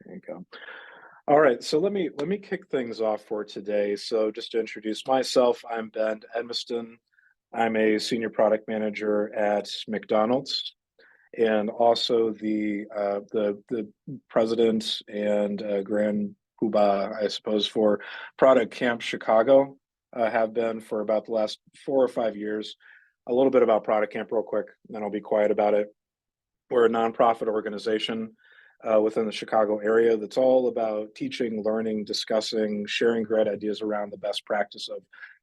There you go. All right, so let me kick things off for today. So just to introduce myself, I'm Ben Edmiston. I'm a senior product manager at McDonald's, and also the president and grand poobah, I suppose, for Product Camp Chicago. Have been for about the last 4 or 5 years. A little bit about Product Camp, real quick, then I'll be quiet about it. We're a nonprofit organization within the Chicago area that's all about teaching, learning, discussing, sharing great ideas around the best practice of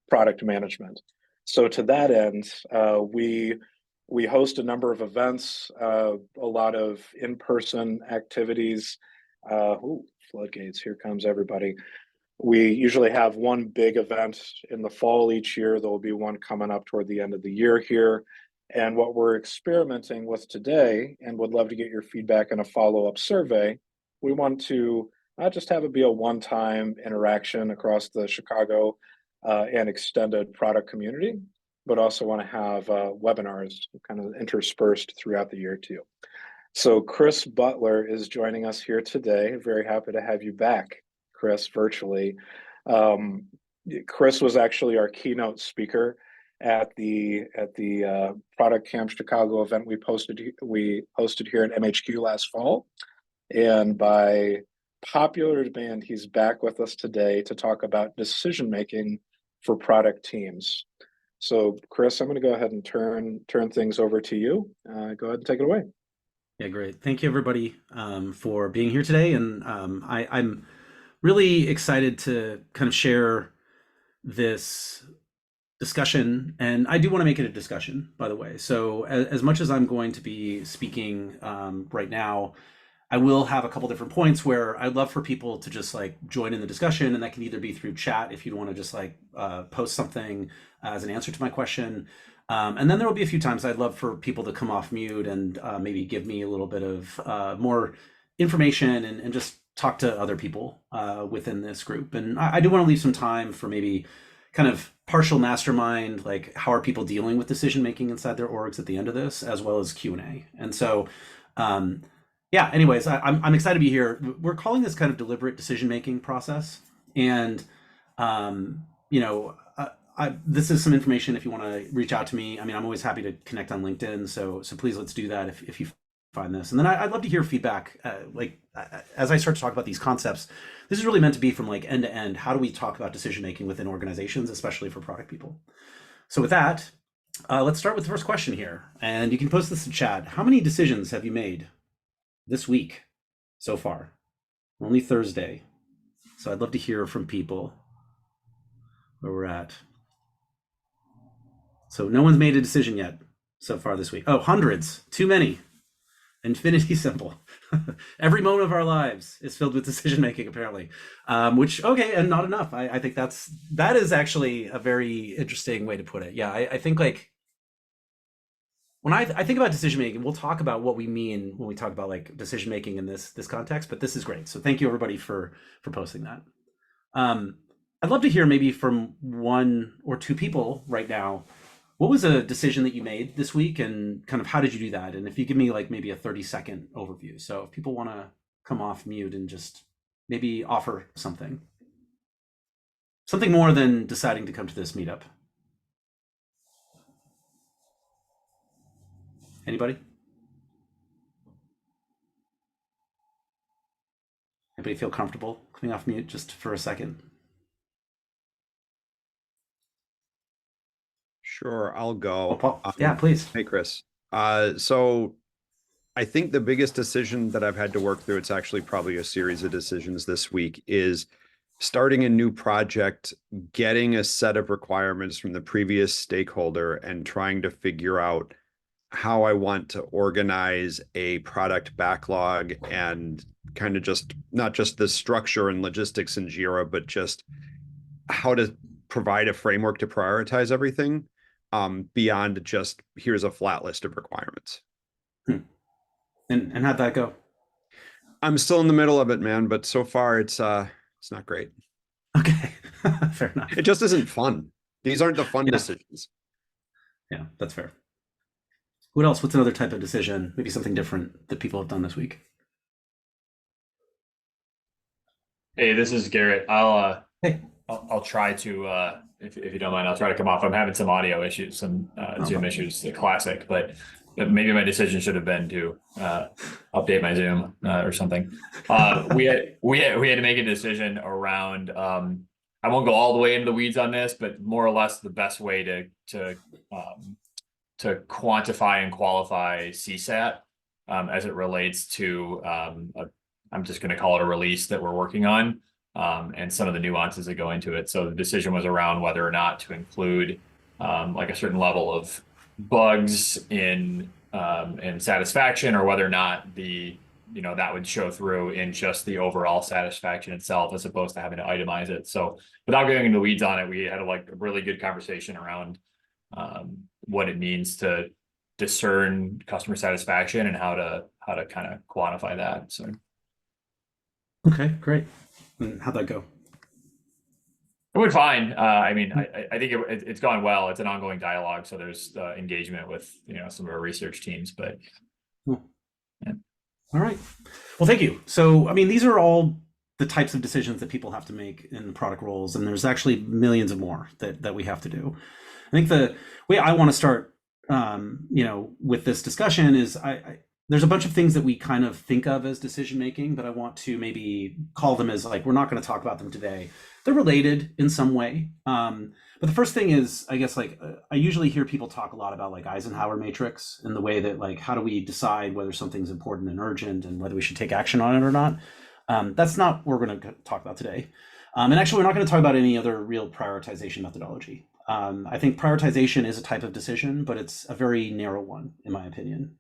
product management. So to that end, we host a number of events, a lot of in-person activities. Floodgates! Here comes everybody. We usually have one big event in the fall each year. There will be one coming up toward the end of the year here. And what we're experimenting with today, and would love to get your feedback in a follow-up survey, we want to not just have it be a one-time interaction across the Chicago and extended product community, but also want to have webinars kind of interspersed throughout the year too. So Chris Butler is joining us here today. Very happy to have you back, Chris, virtually. Um, Chris was actually our keynote speaker at the Product Camp Chicago event we hosted here at MHQ last fall, and by popular demand, he's back with us today to talk about decision making for product teams. So, Chris, I'm going to go ahead and turn things over to you. Go ahead and take it away. Yeah, great. Thank you, everybody, for being here today. And I'm really excited to kind of share this discussion. And I do want to make it a discussion, by the way. So as much as I'm going to be speaking right now, I will have a couple different points where I'd love for people to just like join in the discussion. And that can either be through chat if you want to just like post something as an answer to my question. And then there will be a few times I'd love for people to come off mute and maybe give me a little bit of more information and just talk to other people within this group. And I do want to leave some time for maybe kind of partial mastermind, like how are people dealing with decision making inside their orgs at the end of this, as well as Q&A. And so, yeah, anyways, I'm excited to be here. We're calling this kind of deliberate decision making process. And, you know, this is some information if you want to reach out to me. I mean, I'm always happy to connect on LinkedIn. So please let's do that if you find this. And then I'd love to hear feedback. As I start to talk about these concepts, this is really meant to be from like end to end. How do we talk about decision making within organizations, especially for product people? So with that, let's start with the first question here. And you can post this in chat. How many decisions have you made this week so far? Only Thursday. So I'd love to hear from people where we're at. So no one's made a decision yet so far this week. Oh, hundreds, too many. Infinity simple. Every moment of our lives is filled with decision making, apparently. Which, okay, and not enough. I think that is actually a very interesting way to put it. Yeah, I think like when I think about decision making, we'll talk about what we mean when we talk about like decision making in this context. But this is great. So thank you everybody for posting that. I'd love to hear maybe from one or two people right now. What was a decision that you made this week and kind of how did you do that? And if you give me like maybe a 30-second overview. So if people want to come off mute and just maybe offer something more than deciding to come to this meetup. Anybody? Anybody feel comfortable coming off mute just for a second? Sure, I'll Oh, go. Paul. Yeah, please. Hey, Chris. So I think the biggest decision that I've had to work through, it's actually probably a series of decisions this week, is starting a new project, getting a set of requirements from the previous stakeholder and trying to figure out how I want to organize a product backlog and kind of just not just the structure and logistics in Jira, but just how to provide a framework to prioritize everything beyond just here's a flat list of requirements. And how'd that go? I'm still in the middle of it, man, but so far it's not great. Okay, fair enough. It just isn't fun. These aren't the fun decisions. Yeah, that's fair. What else? What's another type of decision? Maybe something different that people have done this week? Hey, this is Garrett. Hey. I'll try to if you don't mind, I'll try to come off. I'm having some audio issues, some No Zoom problem. issues, the classic, but maybe my decision should have been to update my Zoom or something. We had to make a decision around I won't go all the way into the weeds on this, but more or less the best way to quantify and qualify CSAT as it relates to I'm just going to call it a release that we're working on, and some of the nuances that go into it. So the decision was around whether or not to include like a certain level of bugs in satisfaction, or whether or not that would show through in just the overall satisfaction itself, as opposed to having to itemize it. So without getting into the weeds on it, we had a really good conversation around what it means to discern customer satisfaction and how to kind of quantify that. So Okay, great. And how'd that go? it went fine. I mean, I think it's gone well. It's an ongoing dialogue, so there's engagement with some of our research teams. But Cool. Yeah. All right. Well, thank you. So, I mean, these are all the types of decisions that people have to make in the product roles, and there's actually millions of more that we have to do. I think the way I want to start, with this discussion is there's a bunch of things that we kind of think of as decision making, but I want to maybe call them as like, we're not going to talk about them today. They're related in some way. But the first thing is, I guess, I usually hear people talk a lot about like Eisenhower matrix and the way that like, how do we decide whether something's important and urgent and whether we should take action on it or not? That's not what we're going to talk about today. And actually, we're not going to talk about any other real prioritization methodology. I think prioritization is a type of decision, but it's a very narrow one, in my opinion.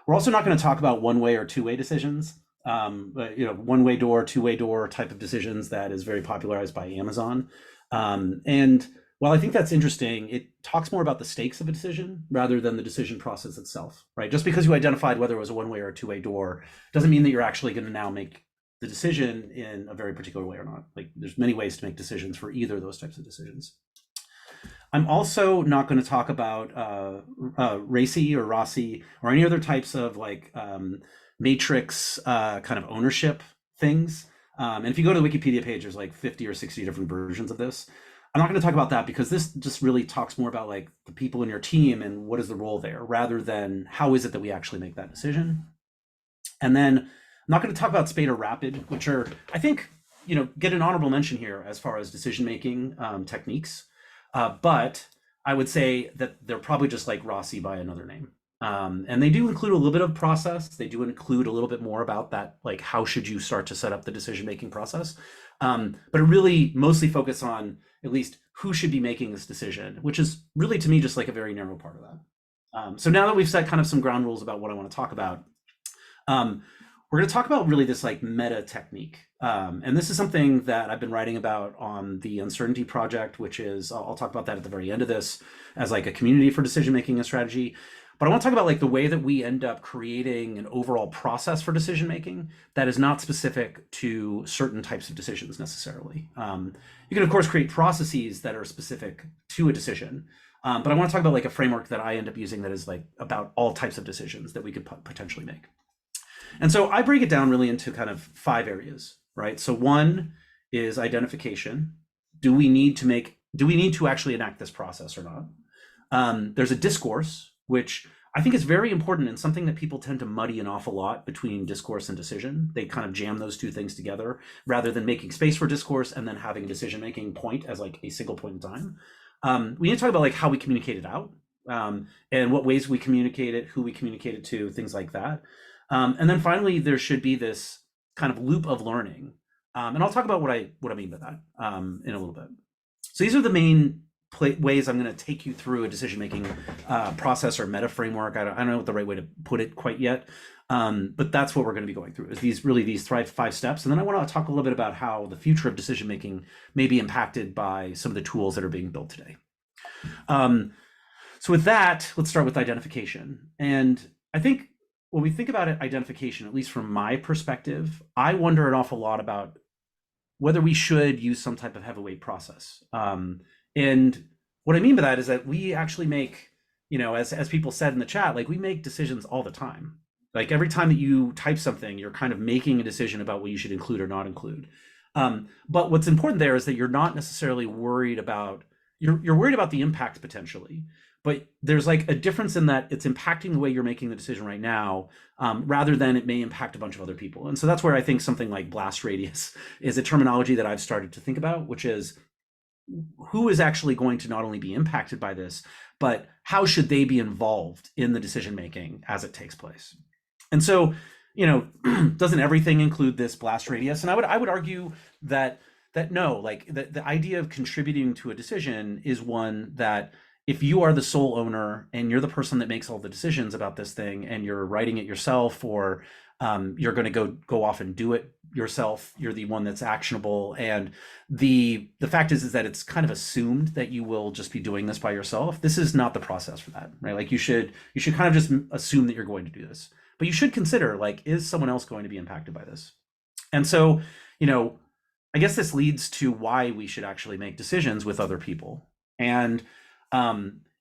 We're also not going to talk about one-way or two-way decisions, but one-way door, two-way door type of decisions that is very popularized by Amazon. And while I think that's interesting, it talks more about the stakes of a decision rather than the decision process itself, right? Just because you identified whether it was a one-way or a two-way door doesn't mean that you're actually going to now make the decision in a very particular way or not. Like there's many ways to make decisions for either of those types of decisions. I'm also not going to talk about RACI or RACI or any other types of like matrix kind of ownership things. And if you go to the Wikipedia page, there's like 50 or 60 different versions of this. I'm not going to talk about that because this just really talks more about like the people in your team and what is the role there, rather than how is it that we actually make that decision. And then I'm not going to talk about SPADE or RAPID, which are, I think, get an honorable mention here as far as decision-making techniques. But I would say that they're probably just like RACI by another name. And they do include a little bit of process. They do include a little bit more about that, like how should you start to set up the decision-making process. But it really mostly focus on at least who should be making this decision, which is really to me just like a very narrow part of that. So now that we've set kind of some ground rules about what I want to talk about, we're going to talk about really this like meta technique. And this is something that I've been writing about on the Uncertainty Project, which is, I'll talk about that at the very end of this, as like a community for decision making and strategy. But I want to talk about like the way that we end up creating an overall process for decision making that is not specific to certain types of decisions necessarily. You can of course create processes that are specific to a decision, but I want to talk about like a framework that I end up using that is like about all types of decisions that we could potentially make. And so I break it down really into kind of 5 areas, right? So one is identification. Do we need to actually enact this process or not? There's a discourse, which I think is very important and something that people tend to muddy an awful lot between discourse and decision. They kind of jam those two things together rather than making space for discourse and then having a decision-making point as like a single point in time. We need to talk about like how we communicate it out, and what ways we communicate it, who we communicate it to, things like that. And then finally, there should be this kind of loop of learning. And I'll talk about what I mean by that in a little bit. So these are the main ways I'm going to take you through a decision-making process or meta framework. I don't know what the right way to put it quite yet, but that's what we're going to be going through, is these 5 steps. And then I want to talk a little bit about how the future of decision-making may be impacted by some of the tools that are being built today. So with that, let's start with identification. And I think when we think about it, identification, at least from my perspective, I wonder an awful lot about whether we should use some type of heavyweight process. And what I mean by that is that we actually make, as people said in the chat, like we make decisions all the time. Like every time that you type something, you're kind of making a decision about what you should include or not include. But what's important there is that you're not necessarily worried about, you're worried about the impact potentially, but there's like a difference in that it's impacting the way you're making the decision right now, rather than it may impact a bunch of other people. And so that's where I think something like blast radius is a terminology that I've started to think about, which is who is actually going to not only be impacted by this, but how should they be involved in the decision making as it takes place. And so, doesn't everything include this blast radius? And I would argue that no, like the idea of contributing to a decision is one that if you are the sole owner and you're the person that makes all the decisions about this thing and you're writing it yourself, or you're going to go off and do it yourself, you're the one that's actionable. And the fact is that it's kind of assumed that you will just be doing this by yourself. This is not the process for that, right? Like you should kind of just assume that you're going to do this, but you should consider, like, is someone else going to be impacted by this? And so, I guess this leads to why we should actually make decisions with other people. And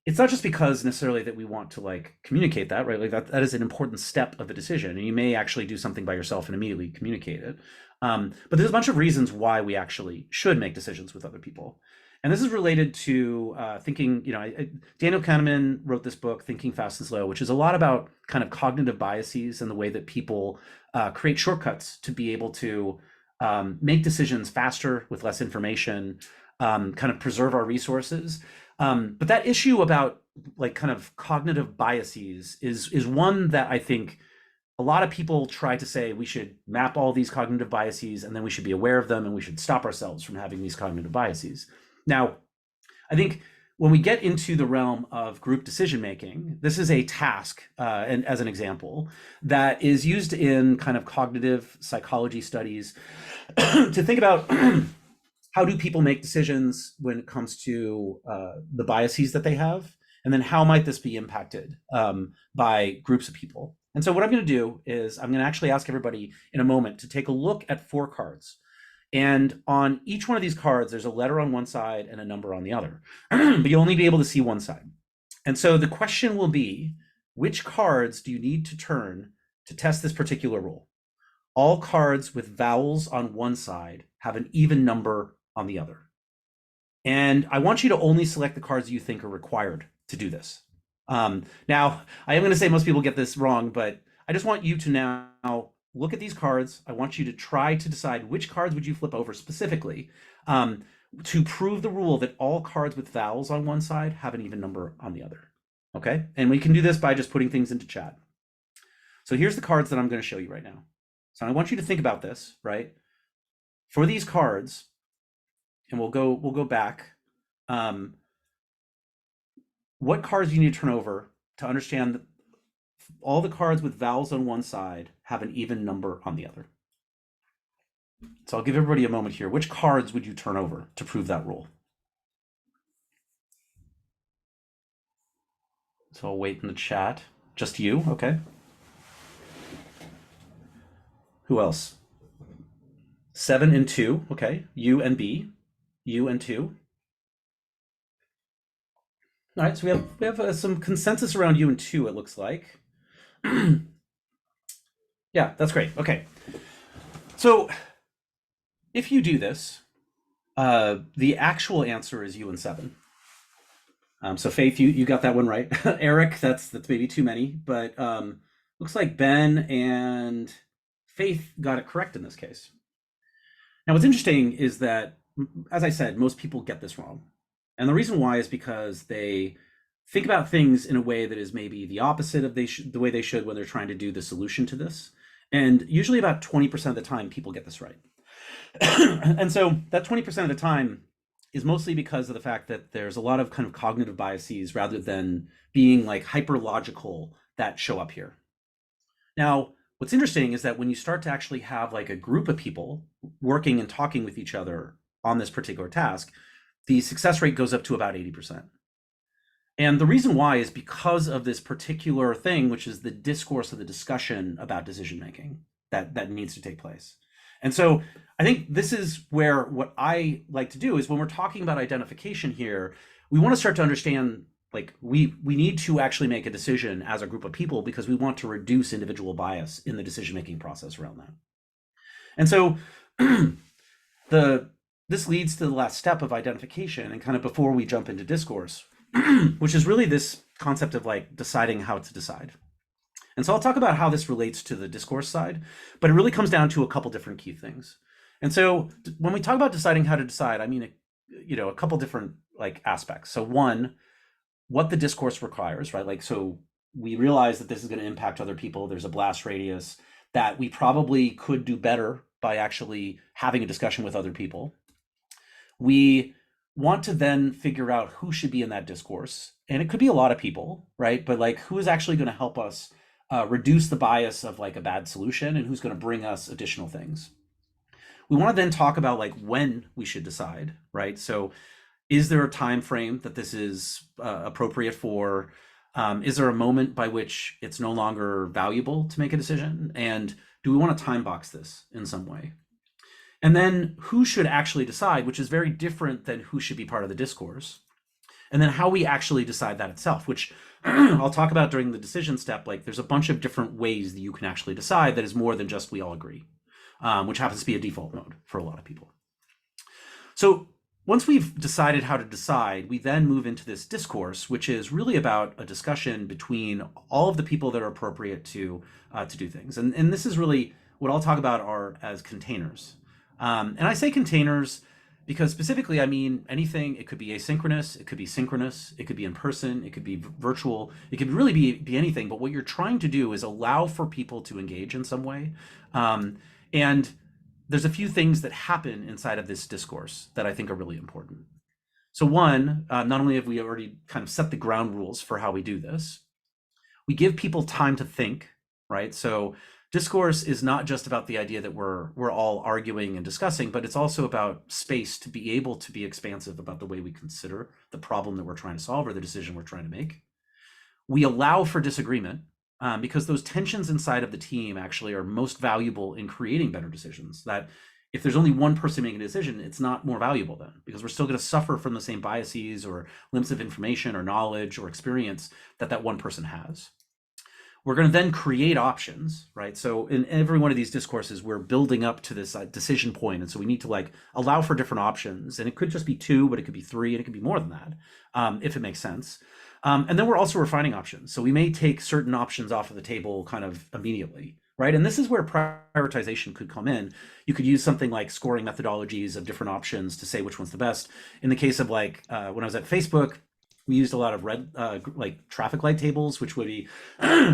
it's not just because necessarily that we want to like communicate that, right? Like that is an important step of a decision, and you may actually do something by yourself and immediately communicate it. But there's a bunch of reasons why we actually should make decisions with other people. And this is related to thinking, Daniel Kahneman wrote this book, Thinking Fast and Slow, which is a lot about kind of cognitive biases and the way that people create shortcuts to be able to make decisions faster with less information, kind of preserve our resources. But that issue about like kind of cognitive biases is one that I think a lot of people try to say we should map all these cognitive biases and then we should be aware of them and we should stop ourselves from having these cognitive biases. Now, I think when we get into the realm of group decision making, this is a task, and as an example, that is used in kind of cognitive psychology studies to think about how do people make decisions when it comes to the biases that they have, and then how might this be impacted by groups of people. And so what I'm going to do is I'm going to actually ask everybody in a moment to take a look at 4 cards. And on each one of these cards, there's a letter on one side and a number on the other, but you'll only be able to see one side. And so the question will be, which cards do you need to turn to test this particular rule? All cards with vowels on one side have an even number on the other. And I want you to only select the cards you think are required to do this. Now, I am going to say most people get this wrong, but I just want you to now look at these cards. I want you to try to decide which cards would you flip over specifically to prove the rule that all cards with vowels on one side have an even number on the other. Okay, and we can do this by just putting things into chat. So here's the cards that I'm going to show you right now. So I want you to think about this, right? For these cards, and we'll go back. What cards do you need to turn over to understand that all the cards with vowels on one side have an even number on the other? So I'll give everybody a moment here. Which cards would you turn over to prove that rule? So I'll wait in the chat. Just you, okay. Who else? 7 and 2, okay. U and B, U and 2. All right, so we have some consensus around U and 2, it looks like. Yeah, that's great. Okay. So if you do this, the actual answer is U and 7. So Faith, you got that one right. Eric, that's maybe too many, but looks like Ben and Faith got it correct in this case. Now, what's interesting is that, as I said, most people get this wrong. And the reason why is because they think about things in a way that is maybe the opposite of the way they should when they're trying to do the solution to this. And usually about 20% of the time, people get this right. And so that 20% of the time is mostly because of the fact that there's a lot of kind of cognitive biases rather than being like hyper logical that show up here. Now, what's interesting is that when you start to actually have like a group of people working and talking with each other on this particular task, the success rate goes up to about 80%. And the reason why is because of this particular thing, which is the discourse of the discussion about decision making that needs to take place. And so I think this is where what I like to do is when we're talking about identification here, we want to start to understand like we need to actually make a decision as a group of people because we want to reduce individual bias in the decision making process around that. And so this leads to the last step of identification, and kind of before we jump into discourse, which is really this concept of like deciding how to decide. And so I'll talk about how this relates to the discourse side, but it really comes down to a couple different key things. And so when we talk about deciding how to decide, I mean, a couple different like aspects. So one, what the discourse requires, right? Like, so we realize that this is going to impact other people. There's a blast radius that we probably could do better by actually having a discussion with other people. We want to then figure out who should be in that discourse. And it could be a lot of people, right? But like, who is actually going to help us reduce the bias of like a bad solution, and who's going to bring us additional things. We want to then talk about like when we should decide, right? So is there a time frame that this is appropriate for? Is there a moment by which it's no longer valuable to make a decision? And do we want to time box this in some way? And then who should actually decide, which is very different than who should be part of the discourse. And then how we actually decide that itself, which I'll talk about during the decision step. Like, there's a bunch of different ways that you can actually decide that is more than just we all agree, which happens to be a default mode for a lot of people. So once we've decided how to decide, we then move into this discourse, which is really about a discussion between all of the people that are appropriate to do things. And this is really what I'll talk about as containers. And I say containers because specifically, I mean anything. It could be asynchronous, it could be synchronous, it could be in person, it could be virtual, it could really be anything. But what you're trying to do is allow for people to engage in some way. And there's a few things that happen inside of this discourse that I think are really important. So one, not only have we already kind of set the ground rules for how we do this, we give people time to think, right? So discourse is not just about the idea that we're all arguing and discussing, but it's also about space to be able to be expansive about the way we consider the problem that we're trying to solve or the decision we're trying to make. We allow for disagreement because those tensions inside of the team actually are most valuable in creating better decisions. That if there's only one person making a decision, it's not more valuable then, because we're still going to suffer from the same biases or limits of information or knowledge or experience that one person has. We're going to then create options, right? So in every one of these discourses, we're building up to this decision point. And so we need to like allow for different options. And it could just be 2, but it could be 3, and it could be more than that, if it makes sense. And then we're also refining options. So we may take certain options off of the table kind of immediately, right? And this is where prioritization could come in. You could use something like scoring methodologies of different options to say which one's the best. In the case of like when I was at Facebook, we used a lot of red like traffic light tables, which would be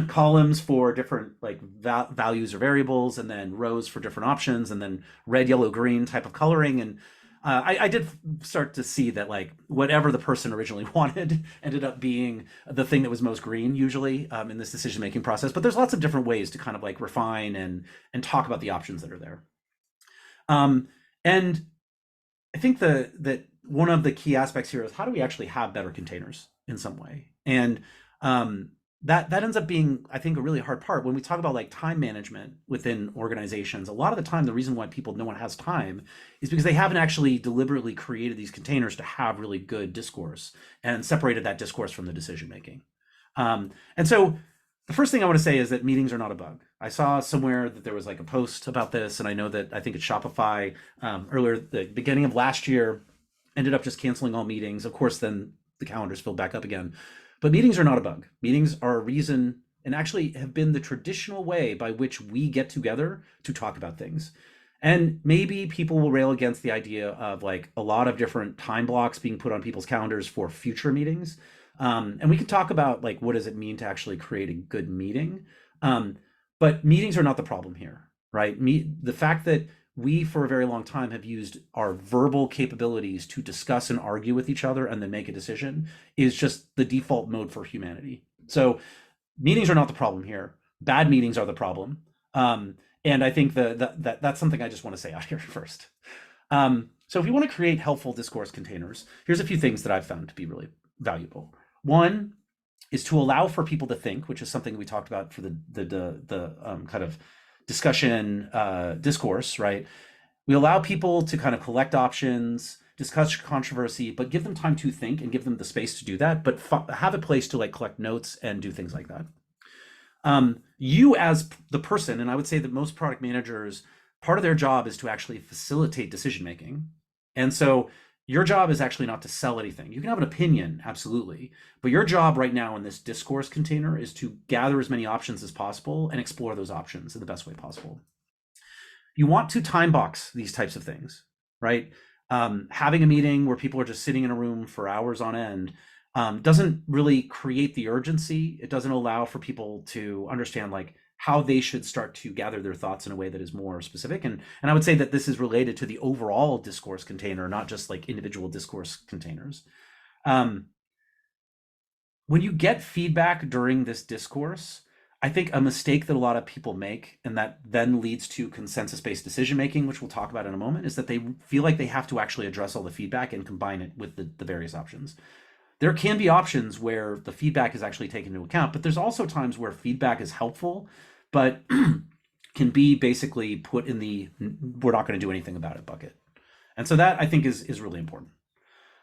columns for different like values or variables, and then rows for different options, and then red, yellow, green type of coloring. And I did start to see that like whatever the person originally wanted ended up being the thing that was most green usually in this decision-making process. But there's lots of different ways to kind of like refine and talk about the options that are there. And I think that one of the key aspects here is how do we actually have better containers in some way? And that ends up being, I think, a really hard part. When we talk about like time management within organizations, a lot of the time, the reason why no one has time is because they haven't actually deliberately created these containers to have really good discourse and separated that discourse from the decision making. And so the first thing I want to say is that meetings are not a bug. I saw somewhere that there was like a post about this, and I know that I think it's Shopify earlier, the beginning of last year, ended up just canceling all meetings. Of course, then the calendars filled back up again. But meetings are not a bug. Meetings are a reason, and actually have been the traditional way by which we get together to talk about things. And maybe people will rail against the idea of like a lot of different time blocks being put on people's calendars for future meetings. And we can talk about like, what does it mean to actually create a good meeting? But meetings are not the problem here, right? The fact that we, for a very long time, have used our verbal capabilities to discuss and argue with each other and then make a decision is just the default mode for humanity. So meetings are not the problem here. Bad meetings are the problem. And I think that's something I just want to say out here first. So if you want to create helpful discourse containers, here's a few things that I've found to be really valuable. One is to allow for people to think, which is something we talked about for the kind of discussion discourse, right? We allow people to kind of collect options, discuss controversy, but give them time to think and give them the space to do that, but have a place to like collect notes and do things like that. You as the person, and I would say that most product managers part of their job is to actually facilitate decision making. And so your job is actually not to sell anything. You can have an opinion, absolutely, but your job right now in this discourse container is to gather as many options as possible and explore those options in the best way possible. You want to time box these types of things, right? Having a meeting where people are just sitting in a room for hours on end doesn't really create the urgency. It doesn't allow for people to understand like how they should start to gather their thoughts in a way that is more specific. And I would say that this is related to the overall discourse container, not just like individual discourse containers. When you get feedback during this discourse, I think a mistake that a lot of people make, and that then leads to consensus-based decision-making, which we'll talk about in a moment, is that they feel like they have to actually address all the feedback and combine it with the various options. There can be options where the feedback is actually taken into account, but there's also times where feedback is helpful, but can be basically put in the we're not going to do anything about it bucket. And so that I think is really important.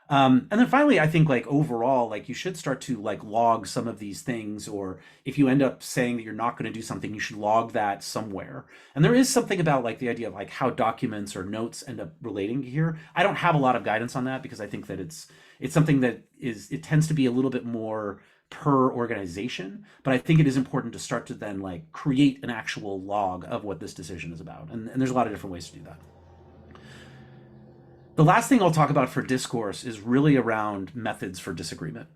And then finally, I think like overall, like you should start to like log some of these things, or if you end up saying that you're not going to do something, you should log that somewhere. And there is something about like the idea of like how documents or notes end up relating here. I don't have a lot of guidance on that because I think that it's something that it tends to be a little bit more per organization, but I think it is important to start to then like create an actual log of what this decision is about. And there's a lot of different ways to do that. The last thing I'll talk about for discourse is really around methods for disagreement.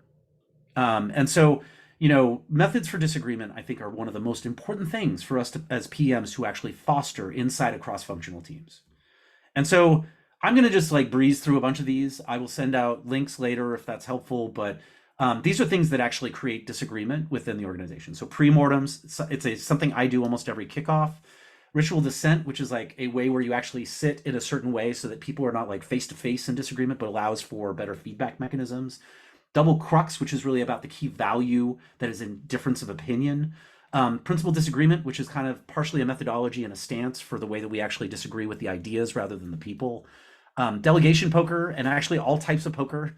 And so, you know, methods for disagreement, I think, are one of the most important things for us to, as PMs to actually foster inside of cross-functional teams. And so I'm going to just like breeze through a bunch of these. I will send out links later if that's helpful, but these are things that actually create disagreement within the organization. So pre-mortems, it's something I do almost every kickoff. Ritual dissent, which is like a way where you actually sit in a certain way so that people are not like face-to-face in disagreement, but allows for better feedback mechanisms. Double crux, which is really about the key value that is in difference of opinion. Principal disagreement, which is kind of partially a methodology and a stance for the way that we actually disagree with the ideas rather than the people. Delegation poker, and actually all types of poker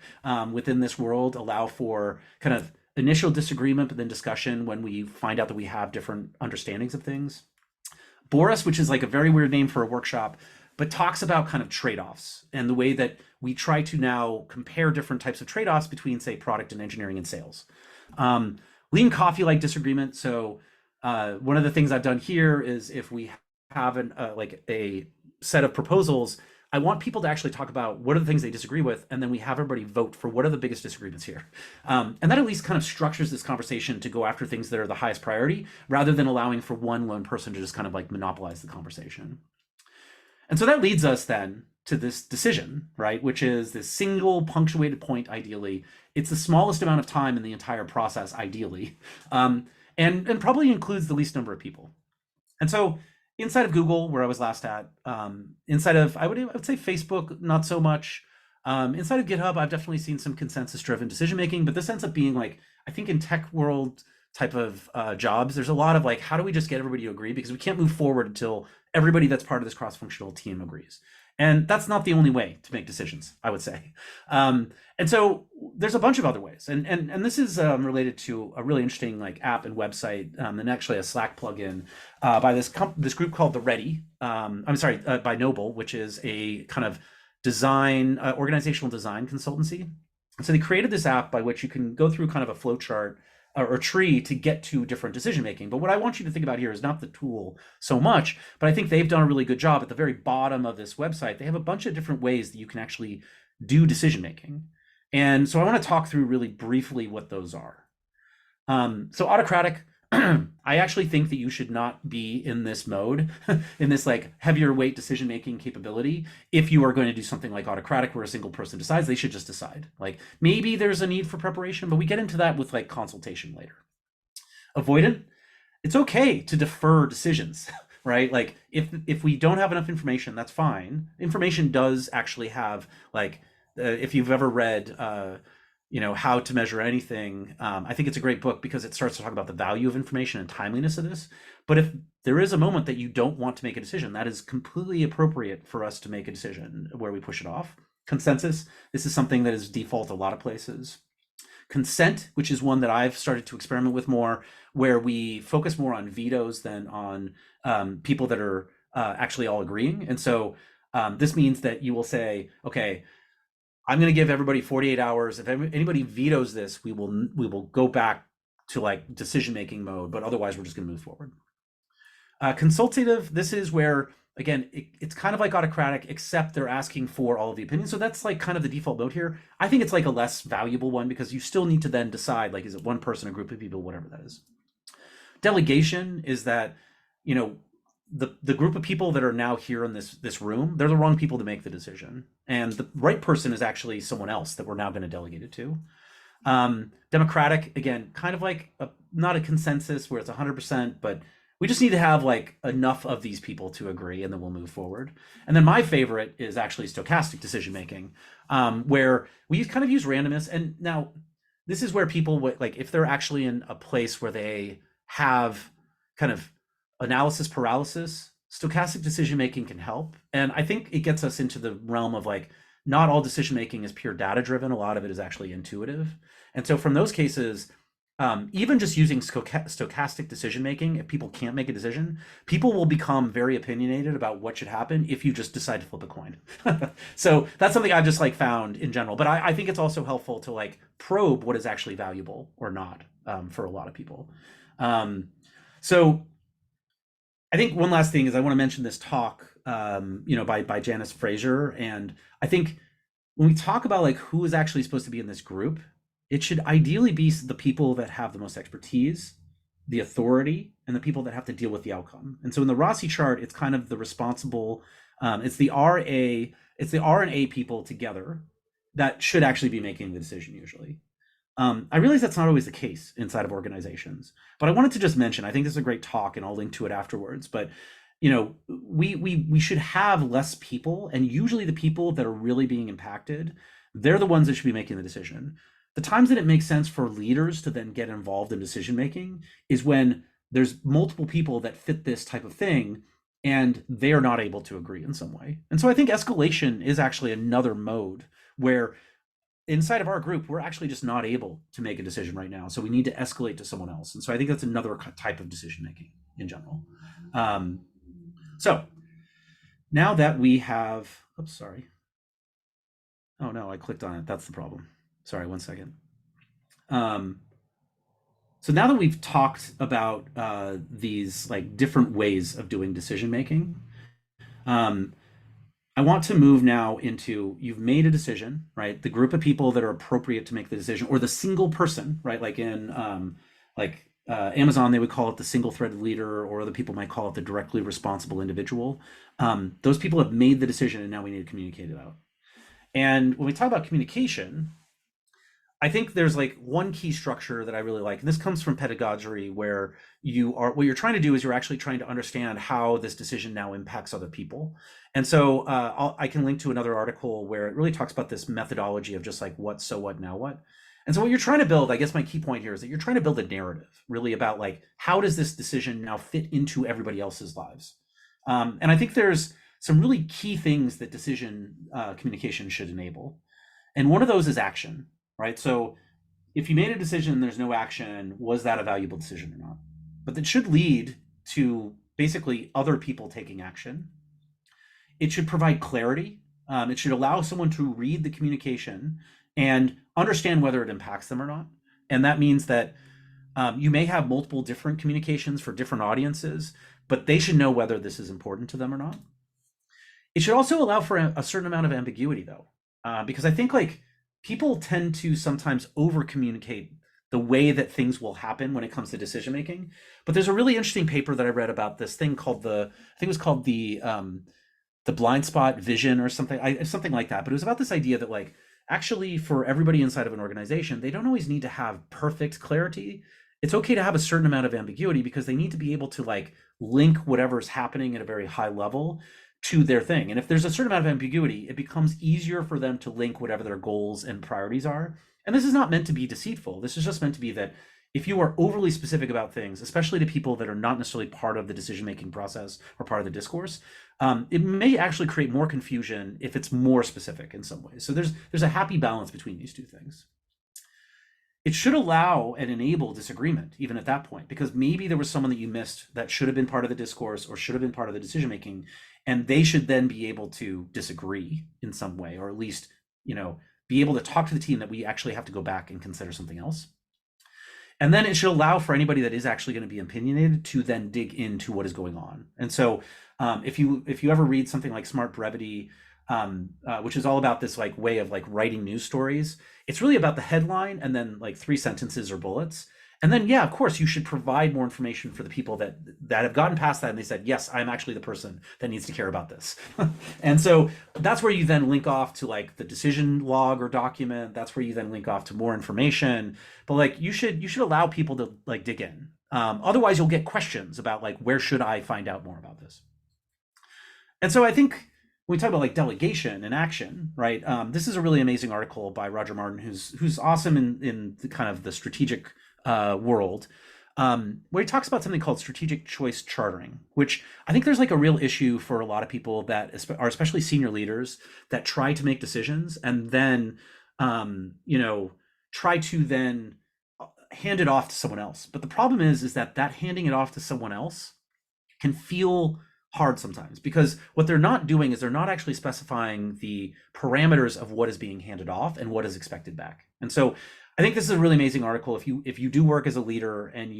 within this world allow for kind of initial disagreement, but then discussion when we find out that we have different understandings of things. Boris, which is like a very weird name for a workshop, but talks about kind of trade-offs and the way that we try to now compare different types of trade-offs between, say, product and engineering and sales. Lean coffee-like disagreement. So one of the things I've done here is if we have like a set of proposals, I want people to actually talk about what are the things they disagree with, and then we have everybody vote for what are the biggest disagreements here. And that at least kind of structures this conversation to go after things that are the highest priority, rather than allowing for one lone person to just kind of like monopolize the conversation. And so that leads us then to this decision, right? Which is this single punctuated point, ideally. It's the smallest amount of time in the entire process, ideally, and probably includes the least number of people. And so inside of Google, where I was last at, inside of, I would say Facebook, not so much. Inside of GitHub, I've definitely seen some consensus-driven decision-making, but this ends up being like, I think in tech world type of jobs, there's a lot of like, how do we just get everybody to agree? Because we can't move forward until everybody that's part of this cross-functional team agrees. And that's not the only way to make decisions, I would say. And so there's a bunch of other ways. And this is related to a really interesting like app and website, and actually a Slack plugin by this group called The Ready. By Noble, which is a kind of design, organizational design consultancy. And so they created this app by which you can go through kind of a flow chart or tree to get to different decision making. But what I want you to think about here is not the tool so much, but I think they've done a really good job at the very bottom of this website. They have a bunch of different ways that you can actually do decision making. And so I want to talk through really briefly what those are. So autocratic, I actually think that you should not be in this mode, in this like heavier weight decision-making capability. If you are going to do something like autocratic where a single person decides, they should just decide. Like maybe there's a need for preparation, but we get into that with like consultation later. Avoidant, it's okay to defer decisions, right? Like if we don't have enough information, that's fine. Information does actually have like, if you've ever read, How to Measure Anything, I think it's a great book because it starts to talk about the value of information and timeliness of this. But if there is a moment that you don't want to make a decision, that is completely appropriate for us to make a decision where we push it off. Consensus, this is something that is default a lot of places. Consent, which is one that I've started to experiment with more, where we focus more on vetoes than on people that are actually all agreeing. And so this means that you will say, okay, I'm going to give everybody 48 hours. If anybody vetoes this, we will go back to like decision-making mode, but otherwise we're just going to move forward. Consultative, this is where, again, it's kind of like autocratic, except they're asking for all of the opinions. So that's like kind of the default mode here. I think it's like a less valuable one because you still need to then decide, like, is it one person, a group of people, whatever that is. Delegation is that, you know, the group of people that are now here in this room, they're the wrong people to make the decision. And the right person is actually someone else that we're now going to delegate it to. Democratic, again, kind of like not a consensus where it's 100%, but we just need to have like enough of these people to agree, and then we'll move forward. And then my favorite is actually stochastic decision making, where we kind of use randomness. And now this is where people would, like, if they're actually in a place where they have kind of analysis paralysis, stochastic decision making can help. And I think it gets us into the realm of like, not all decision making is pure data driven. A lot of it is actually intuitive. And so from those cases, even just using stochastic decision making, if people can't make a decision, people will become very opinionated about what should happen if you just decide to flip a coin. So that's something I've just like found in general. But I think it's also helpful to like probe what is actually valuable or not for a lot of people. So I think one last thing is I want to mention this talk, by Janice Fraser. And I think when we talk about like who is actually supposed to be in this group, it should ideally be the people that have the most expertise, the authority, and the people that have to deal with the outcome. And so in the Rossi chart, it's kind of the responsible, it's the R and A people together that should actually be making the decision usually. I realize that's not always the case inside of organizations, but I wanted to just mention, I think this is a great talk and I'll link to it afterwards, but you know, we should have less people, and usually the people that are really being impacted, they're the ones that should be making the decision. The times that it makes sense for leaders to then get involved in decision making is when there's multiple people that fit this type of thing and they are not able to agree in some way. And so I think escalation is actually another mode where inside of our group, we're actually just not able to make a decision right now. So we need to escalate to someone else. And so I think that's another type of decision making in general. So now that we have, oops, sorry. Oh no, I clicked on it. That's the problem. Sorry, one second. So now that we've talked about these like different ways of doing decision making, I want to move now into, you've made a decision, right? The group of people that are appropriate to make the decision, or the single person, right? Like in Amazon, they would call it the single threaded leader, or other people might call it the directly responsible individual. Those people have made the decision and now we need to communicate it out. And when we talk about communication, I think there's like one key structure that I really like, and this comes from pedagogy, where what you're trying to do is you're actually trying to understand how this decision now impacts other people. And so I can link to another article where it really talks about this methodology of just like what, so what, now what. And so what you're trying to build, I guess my key point here is that you're trying to build a narrative really about like, how does this decision now fit into everybody else's lives? And I think there's some really key things that decision communication should enable. And one of those is action. Right? So if you made a decision and there's no action, was that a valuable decision or not? But that should lead to basically other people taking action. It should provide clarity. It should allow someone to read the communication and understand whether it impacts them or not. And that means that you may have multiple different communications for different audiences, but they should know whether this is important to them or not. It should also allow for a certain amount of ambiguity though, because I think like, people tend to sometimes over communicate the way that things will happen when it comes to decision making. But there's a really interesting paper that I read about this thing called I think it was called the blind spot vision or something, something like that. But it was about this idea that like, actually for everybody inside of an organization, they don't always need to have perfect clarity. It's okay to have a certain amount of ambiguity because they need to be able to like link whatever's happening at a very high level to their thing. And if there's a certain amount of ambiguity, it becomes easier for them to link whatever their goals and priorities are. And this is not meant to be deceitful. This is just meant to be that if you are overly specific about things, especially to people that are not necessarily part of the decision-making process or part of the discourse, it may actually create more confusion if it's more specific in some ways. So there's a happy balance between these two things. it should allow and enable disagreement even at that point, because maybe there was someone that you missed that should have been part of the discourse or should have been part of the decision making, and they should then be able to disagree in some way, or at least, be able to talk to the team that we actually have to go back and consider something else. And then it should allow for anybody that is actually going to be opinionated to then dig into what is going on. And so if you ever read something like Smart Brevity, which is all about this like way of like writing news stories, it's really about the headline and then like 3 sentences or bullets. And then, yeah, of course, you should provide more information for the people that have gotten past that and they said, yes, I'm actually the person that needs to care about this. And so that's where you then link off to like the decision log or document. That's where you then link off to more information. But like you should allow people to like dig in. Otherwise, you'll get questions about like, where should I find out more about this? And so I think when we talk about like delegation and action, right? This is a really amazing article by Roger Martin, who's awesome in the kind of the strategic world, where he talks about something called strategic choice chartering, which I think there's like a real issue for a lot of people that are especially senior leaders that try to make decisions and then, try to then hand it off to someone else. But the problem is that handing it off to someone else can feel hard sometimes, because what they're not doing is they're not actually specifying the parameters of what is being handed off and what is expected back. And so I think this is a really amazing article. If you do work as a leader and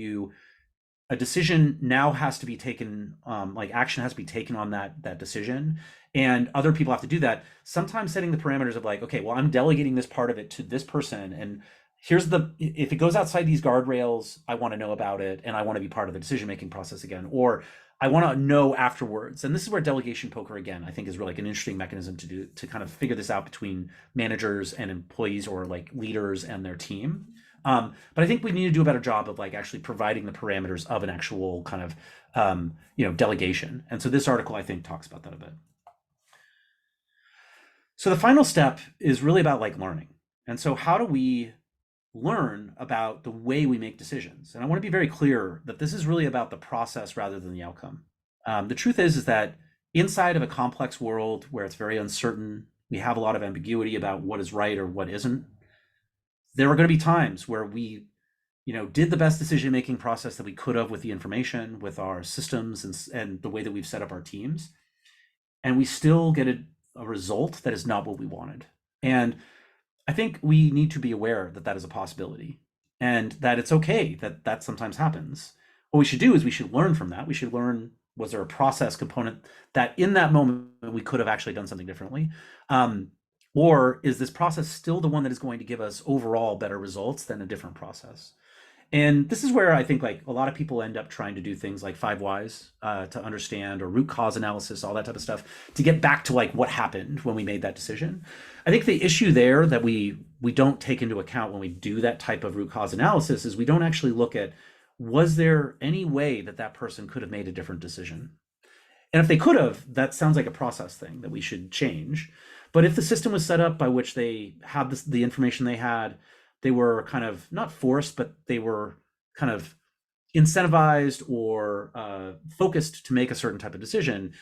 a decision now has to be taken, like action has to be taken on that decision, and other people have to do that, sometimes setting the parameters of like, okay, well, I'm delegating this part of it to this person, and if it goes outside these guardrails, I want to know about it and I want to be part of the decision-making process again, or I want to know afterwards. And this is where delegation poker, again, I think is really like an interesting mechanism to kind of figure this out between managers and employees, or like leaders and their team. But I think we need to do a better job of like actually providing the parameters of an actual kind of, delegation. And so this article, I think, talks about that a bit. So the final step is really about like learning. And so how do we learn about the way we make decisions? And I want to be very clear that this is really about the process rather than the outcome. The truth is that inside of a complex world where it's very uncertain, we have a lot of ambiguity about what is right or what isn't. There are going to be times where we, did the best decision-making process that we could have with the information, with our systems and the way that we've set up our teams, and we still get a result that is not what we wanted. And I think we need to be aware that is a possibility, and that it's okay that sometimes happens. What we should do is we should learn from that. We should learn, was there a process component that in that moment we could have actually done something differently? Or is this process still the one that is going to give us overall better results than a different process? And this is where I think like a lot of people end up trying to do things like 5 whys to understand, or root cause analysis, all that type of stuff, to get back to like what happened when we made that decision. I think the issue there that we don't take into account when we do that type of root cause analysis is we don't actually look at, was there any way that person could have made a different decision? And if they could have, that sounds like a process thing that we should change. But if the system was set up by which they had the information they had, they were kind of not forced, but they were kind of incentivized or focused to make a certain type of decision,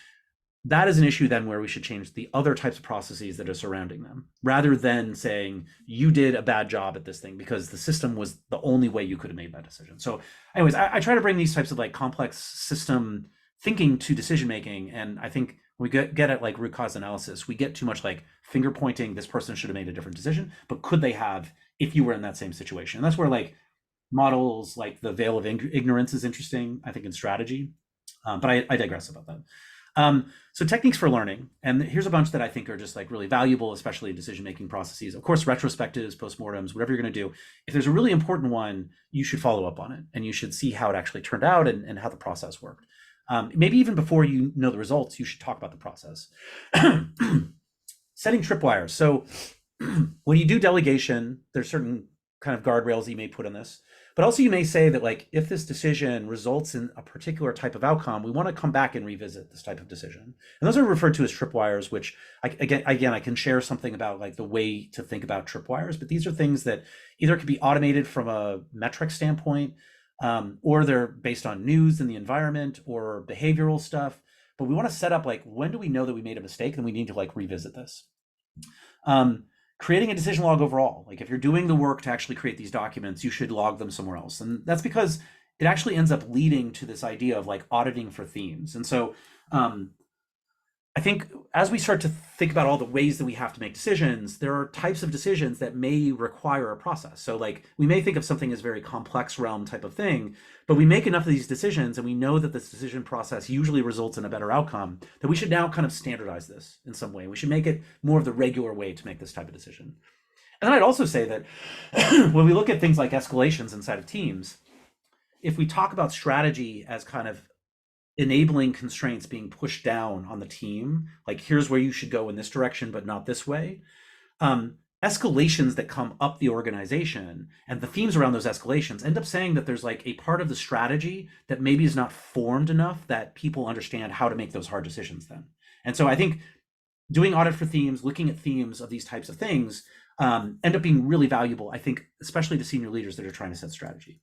that is an issue then where we should change the other types of processes that are surrounding them, rather than saying you did a bad job at this thing because the system was the only way you could have made that decision. So anyways, I try to bring these types of like complex system thinking to decision making. And I think when we get at like root cause analysis, we get too much like finger pointing, this person should have made a different decision, but could they have if you were in that same situation? And that's where like models like the veil of ignorance is interesting, I think, in strategy. But I digress about that. So techniques for learning, and here's a bunch that I think are just like really valuable, especially in decision-making processes. Of course, retrospectives, postmortems, whatever you're going to do. If there's a really important one, you should follow up on it, and you should see how it actually turned out and how the process worked. Maybe even before you know the results, you should talk about the process. Setting tripwires. So when you do delegation, there's certain kind of guardrails that you may put on this, but also you may say that like, if this decision results in a particular type of outcome, we want to come back and revisit this type of decision. And those are referred to as tripwires, which I can share something about like the way to think about tripwires, but these are things that either could be automated from a metric standpoint, or they're based on news in the environment or behavioral stuff. But we want to set up like, when do we know that we made a mistake and we need to like revisit this? creating a decision log overall. Like if you're doing the work to actually create these documents, you should log them somewhere else. And that's because it actually ends up leading to this idea of like auditing for themes. And so I think as we start to think about all the ways that we have to make decisions, there are types of decisions that may require a process. So like we may think of something as very complex realm type of thing, but we make enough of these decisions and we know that this decision process usually results in a better outcome, that we should now kind of standardize this in some way. We should make it more of the regular way to make this type of decision. And then I'd also say that when we look at things like escalations inside of teams, if we talk about strategy as kind of enabling constraints being pushed down on the team, like here's where you should go in this direction, but not this way. Escalations that come up the organization and the themes around those escalations end up saying that there's like a part of the strategy that maybe is not formed enough that people understand how to make those hard decisions then. And so I think doing audit for themes, looking at themes of these types of things end up being really valuable, I think, especially to senior leaders that are trying to set strategy.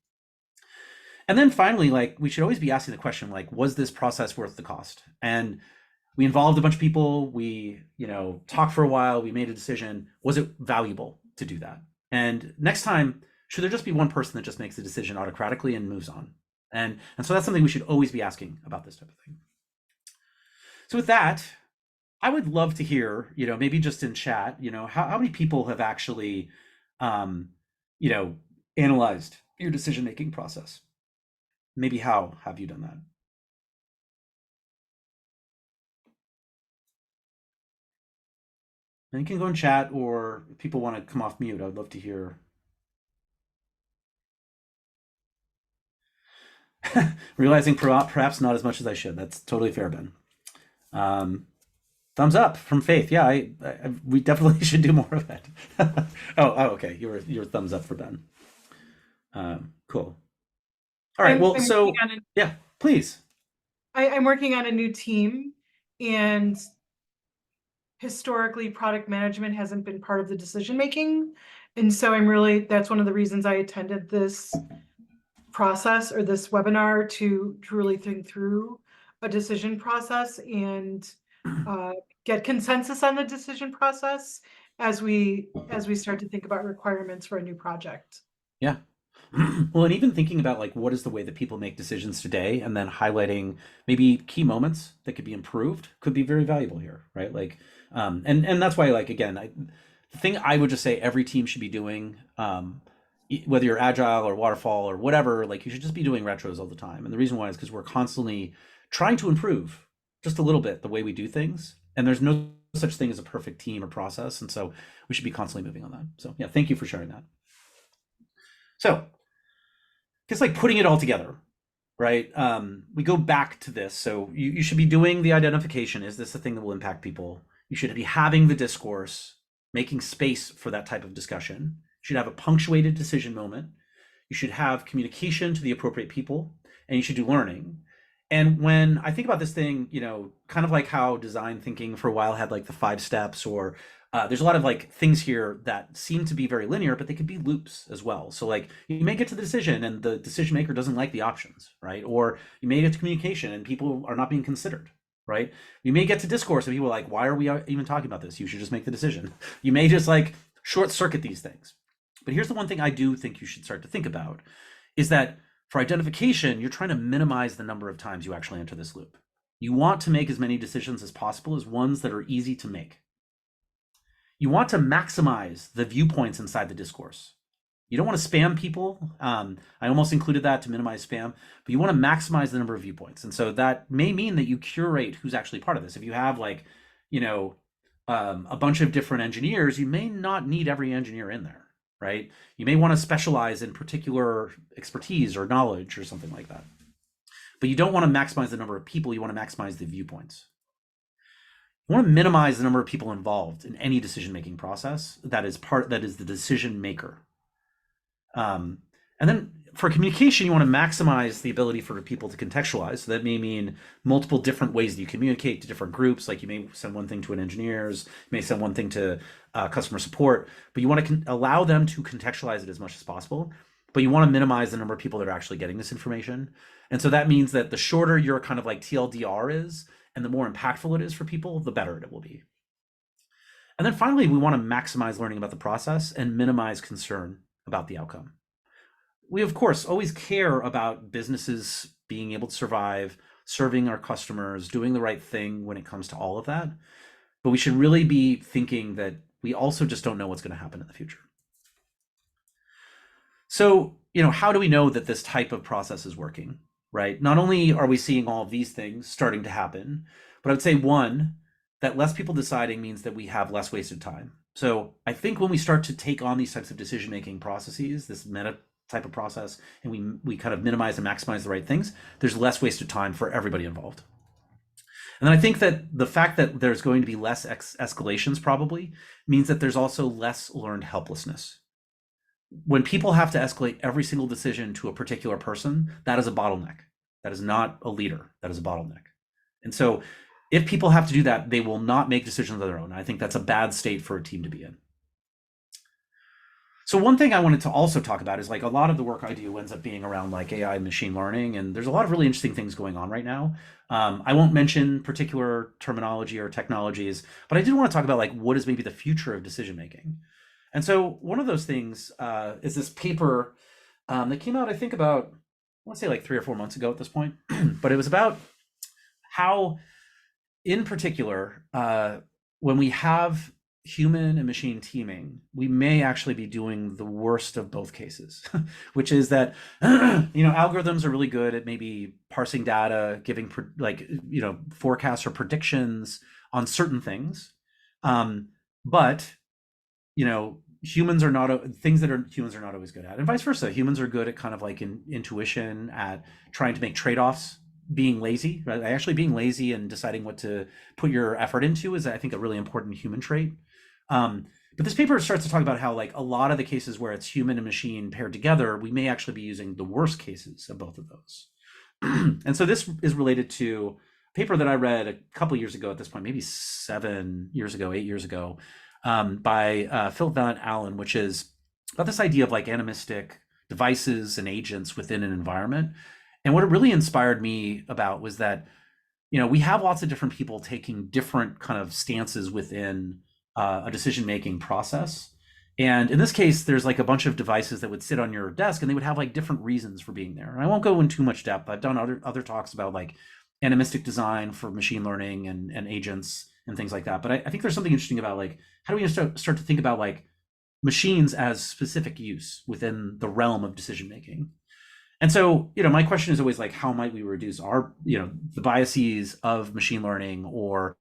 And then finally, like we should always be asking the question, like, was this process worth the cost? And we involved a bunch of people, we, talked for a while, we made a decision. Was it valuable to do that? And next time, should there just be one person that just makes the decision autocratically and moves on? And so that's something we should always be asking about this type of thing. So with that, I would love to hear, maybe just in chat, how many people have actually, analyzed your decision-making process? Maybe how have you done that? And you can go in chat, or if people want to come off mute, I'd love to hear. Realizing perhaps not as much as I should. That's totally fair, Ben. Thumbs up from Faith. Yeah, we definitely should do more of it. oh, okay. Your thumbs up for Ben. Cool. All right. Well, so yeah, please. I'm working on a new team, and historically product management hasn't been part of the decision making. And so that's one of the reasons I attended this process or this webinar, to really think through a decision process and get consensus on the decision process as we start to think about requirements for a new project. Yeah. Well, and even thinking about like what is the way that people make decisions today, and then highlighting maybe key moments that could be improved could be very valuable here, right? Like, and that's why, like, again, the thing I would just say every team should be doing, whether you're agile or waterfall or whatever, like you should just be doing retros all the time. And the reason why is because we're constantly trying to improve just a little bit the way we do things, and there's no such thing as a perfect team or process, and so we should be constantly moving on that. So yeah, thank you for sharing that. So just like putting it all together, right? We go back to this. So you should be doing the identification. Is this the thing that will impact people? You should be having the discourse, making space for that type of discussion. You should have a punctuated decision moment. You should have communication to the appropriate people, and you should do learning. And when I think about this thing, kind of like how design thinking for a while had like the 5 steps, or there's a lot of like things here that seem to be very linear, but they could be loops as well. So like you may get to the decision and the decision maker doesn't like the options, right? Or you may get to communication and people are not being considered, right? You may get to discourse and people are like, why are we even talking about this? You should just make the decision. You may just like short circuit these things. But here's the one thing I do think you should start to think about is that for identification, you're trying to minimize the number of times you actually enter this loop. You want to make as many decisions as possible as ones that are easy to make. You want to maximize the viewpoints inside the discourse. You don't want to spam people. I almost included that to minimize spam, but you want to maximize the number of viewpoints. And so that may mean that you curate who's actually part of this. If you have like, a bunch of different engineers, you may not need every engineer in there, right? You may want to specialize in particular expertise or knowledge or something like that. But you don't want to maximize the number of people. You want to maximize the viewpoints. You want to minimize the number of people involved in any decision-making process that is the decision maker. And then for communication, you want to maximize the ability for people to contextualize. So that may mean multiple different ways that you communicate to different groups. Like you may send one thing to an engineers, you may send one thing to customer support, but you want to allow them to contextualize it as much as possible. But you want to minimize the number of people that are actually getting this information. And so that means that the shorter your kind of like TLDR is, and the more impactful it is for people, the better it will be. And then finally, we want to maximize learning about the process and minimize concern about the outcome. We, of course, always care about businesses being able to survive, serving our customers, doing the right thing when it comes to all of that. But we should really be thinking that we also just don't know what's going to happen in the future. So, how do we know that this type of process is working, right? Not only are we seeing all of these things starting to happen, but I would say one, that less people deciding means that we have less wasted time. So I think when we start to take on these types of decision-making processes, this meta type of process, and we kind of minimize and maximize the right things, there's less wasted time for everybody involved. And then I think that the fact that there's going to be less escalations probably means that there's also less learned helplessness. When people have to escalate every single decision to a particular person, that is a bottleneck. That is not a leader. That is a bottleneck. And so if people have to do that, they will not make decisions on their own. I think that's a bad state for a team to be in. So one thing I wanted to also talk about is like a lot of the work I do ends up being around like AI and machine learning, and there's a lot of really interesting things going on right now. I won't mention particular terminology or technologies, but I did want to talk about like what is maybe the future of decision making. And so one of those things is this paper that came out, I think about, I want to say like 3 or 4 months ago at this point, but it was about how, in particular, when we have human and machine teaming, we may actually be doing the worst of both cases, which is that, algorithms are really good at maybe parsing data, giving forecasts or predictions on certain things. But humans are not humans are not always good at, and vice versa. Humans are good at kind of like intuition, at trying to make trade-offs, being lazy, right? Actually being lazy and deciding what to put your effort into is, I think, a really important human trait. But this paper starts to talk about how like a lot of the cases where it's human and machine paired together, we may actually be using the worst cases of both of those. And so this is related to a paper that I read a couple years ago at this point, maybe 7 years ago, 8 years ago, by Phil Van Allen, which is about this idea of like animistic devices and agents within an environment. And what it really inspired me about was that, we have lots of different people taking different kind of stances within a decision-making process. And in this case, there's like a bunch of devices that would sit on your desk and they would have like different reasons for being there. And I won't go in too much depth. I've done other talks about like animistic design for machine learning and agents and things like that. But I think there's something interesting about like, how do we start to think about like machines as specific use within the realm of decision-making? And so, my question is always like, how might we reduce our, the biases of machine learning, or